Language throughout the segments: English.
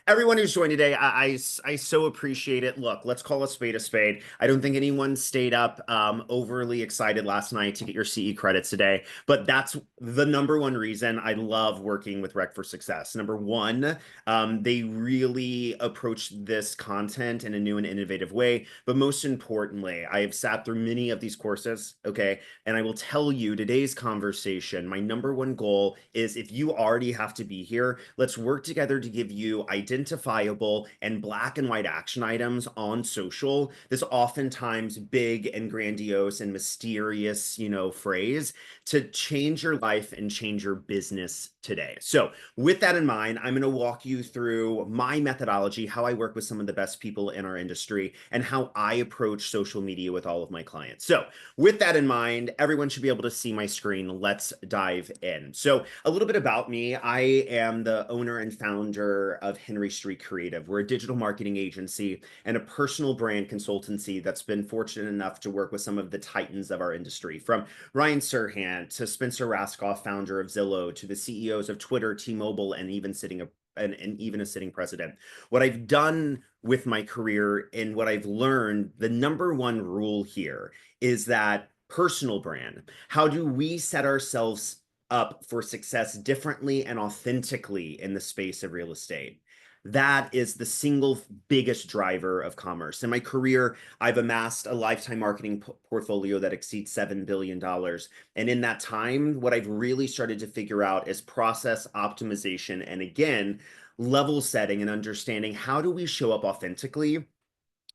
Everyone who's joined today, I so appreciate it. Look, let's call a spade a spade. I don't think anyone stayed up overly excited last night to get your CE credits today, but that's the number one reason I love working with Rec for Success. Number one, they really approach this content in a new and innovative way. But most importantly, I have sat through many of these courses, okay? And I will tell you today's conversation, my number one goal is if you already have to be here, let's work together to give you identifiable and black and white action items on social. This oftentimes big and grandiose and mysterious, phrase to change your life and change your business today. So, with that in mind, I'm going to walk you through my methodology, how I work with some of the best people in our industry, and how I approach social media with all of my clients. So, with that in mind, everyone should be able to see my screen. Let's dive in. So, a little bit about me. I am the owner and founder of Henry Street Creative. We're a digital marketing agency and a personal brand consultancy that's been fortunate enough to work with some of the titans of our industry, from Ryan Serhant to Spencer Rascoff, founder of Zillow, to the CEOs of Twitter, T-Mobile, and even a sitting president. What I've done with my career and what I've learned, the number one rule here is that personal brand. How do we set ourselves up for success differently and authentically in the space of real estate? That is the single biggest driver of commerce. In my career, I've amassed a lifetime marketing portfolio that exceeds $7 billion. And in that time, what I've really started to figure out is process optimization. And again, level setting and understanding how do we show up authentically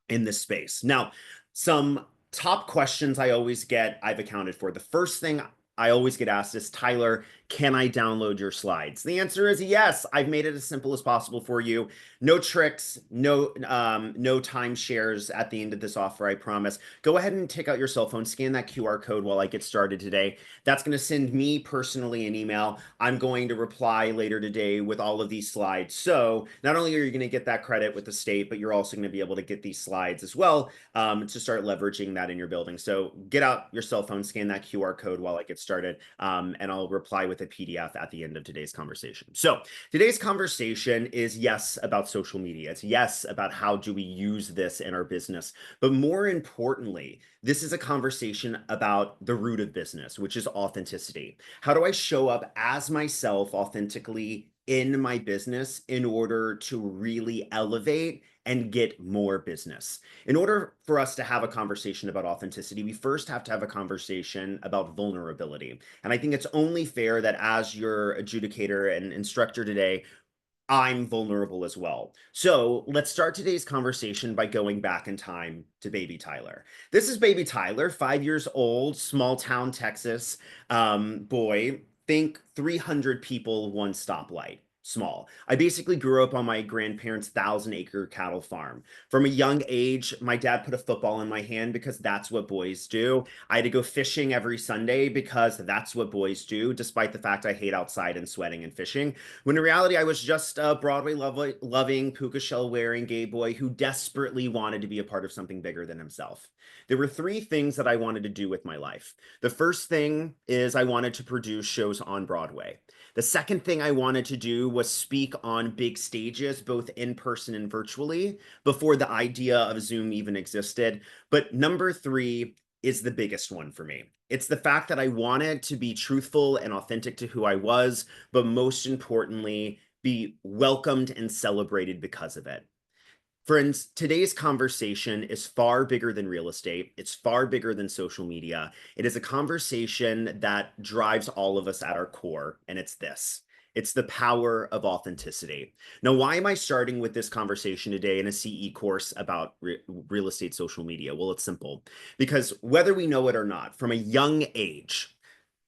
in this space. Now, some top questions I always get, I've accounted for. The first thing I always get asked is, Tyler, can I download your slides? The answer is yes. I've made it as simple as possible for you. No tricks, no timeshares at the end of this offer, I promise. Go ahead and take out your cell phone, scan that QR code while I get started today. That's going to send me personally an email. I'm going to reply later today with all of these slides. So not only are you going to get that credit with the state, but you're also going to be able to get these slides as well to start leveraging that in your building. So get out your cell phone, scan that QR code while I get started, and I'll reply with a PDF at the end of today's conversation. So today's conversation is yes about social media. It's yes about how do we use this in our business. But more importantly, this is a conversation about the root of business, which is authenticity. How do I show up as myself authentically in my business in order to really elevate and get more business? In order for us to have a conversation about authenticity, we first have to have a conversation about vulnerability. And I think it's only fair that as your adjudicator and instructor today, I'm vulnerable as well. So let's start today's conversation by going back in time to baby Tyler. This is baby Tyler, 5 years old, small town Texas boy. Think 300 people, one stoplight. Small. I basically grew up on my grandparents' 1,000-acre cattle farm. From a young age, my dad put a football in my hand because that's what boys do. I had to go fishing every Sunday because that's what boys do, despite the fact I hate outside and sweating and fishing. When in reality, I was just a Broadway loving, puka shell wearing gay boy who desperately wanted to be a part of something bigger than himself. There were three things that I wanted to do with my life. The first thing is I wanted to produce shows on Broadway. The second thing I wanted to do was speak on big stages, both in person and virtually, before the idea of Zoom even existed. But number three is the biggest one for me. It's the fact that I wanted to be truthful and authentic to who I was, but most importantly, be welcomed and celebrated because of it. Friends, today's conversation is far bigger than real estate. It's far bigger than social media. It is a conversation that drives all of us at our core, and it's this. It's the power of authenticity. Now, why am I starting with this conversation today in a CE course about real estate social media? Well, it's simple. Because whether we know it or not, from a young age,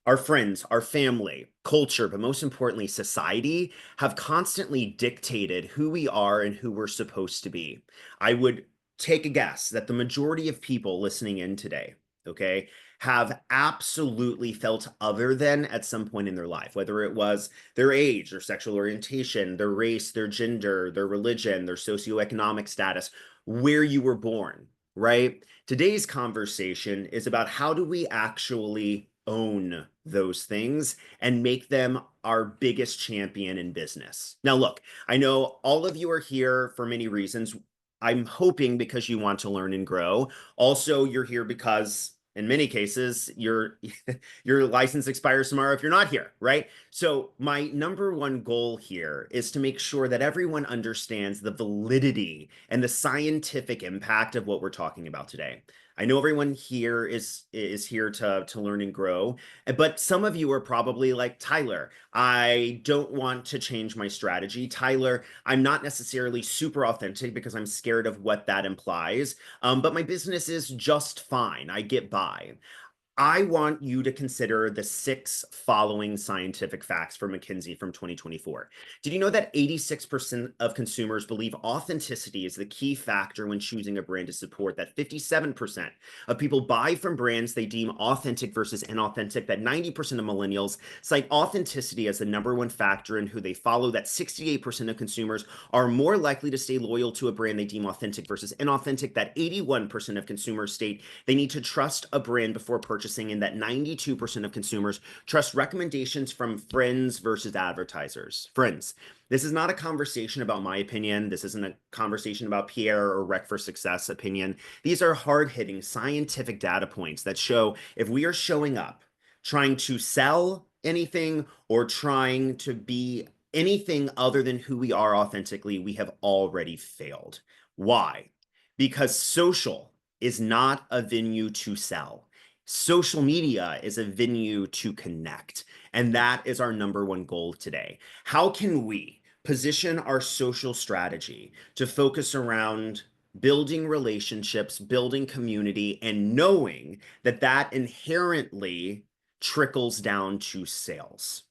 our friends, our family, culture, but most importantly, society have constantly dictated who we are and who we're supposed to be. I would take a guess that the majority of people listening in today, okay, have absolutely felt other than at some point in their life, whether it was their age, their sexual orientation, their race, their gender, their religion, their socioeconomic status, where you were born, right? Today's conversation is about how do we actually own those things and make them our biggest champion in business. Now, look, I know all of you are here for many reasons. I'm hoping because you want to learn and grow. Also, you're here because in many cases, your license expires tomorrow if you're not here, right? So my number one goal here is to make sure that everyone understands the validity and the scientific impact of what we're talking about today. I know everyone here is here to learn and grow, but some of you are probably like, Tyler, I don't want to change my strategy. Tyler, I'm not necessarily super authentic because I'm scared of what that implies. But my business is just fine. I get by. I want you to consider the 6 following scientific facts from McKinsey from 2024. Did you know that 86% of consumers believe authenticity is the key factor when choosing a brand to support? That 57% of people buy from brands they deem authentic versus inauthentic. That 90% of millennials cite authenticity as the number one factor in who they follow. That 68% of consumers are more likely to stay loyal to a brand they deem authentic versus inauthentic. That 81% of consumers state they need to trust a brand before purchasing, and that 92% of consumers trust recommendations from friends versus advertisers. Friends, this is not a conversation about my opinion. This isn't a conversation about Pierre or Rec for Success opinion. These are hard-hitting scientific data points that show if we are showing up trying to sell anything or trying to be anything other than who we are authentically, we have already failed. Why? Because social is not a venue to sell. Social media is a venue to connect. And that is our number one goal today. How can we position our social strategy to focus around building relationships, building community, and knowing that that inherently trickles down to sales?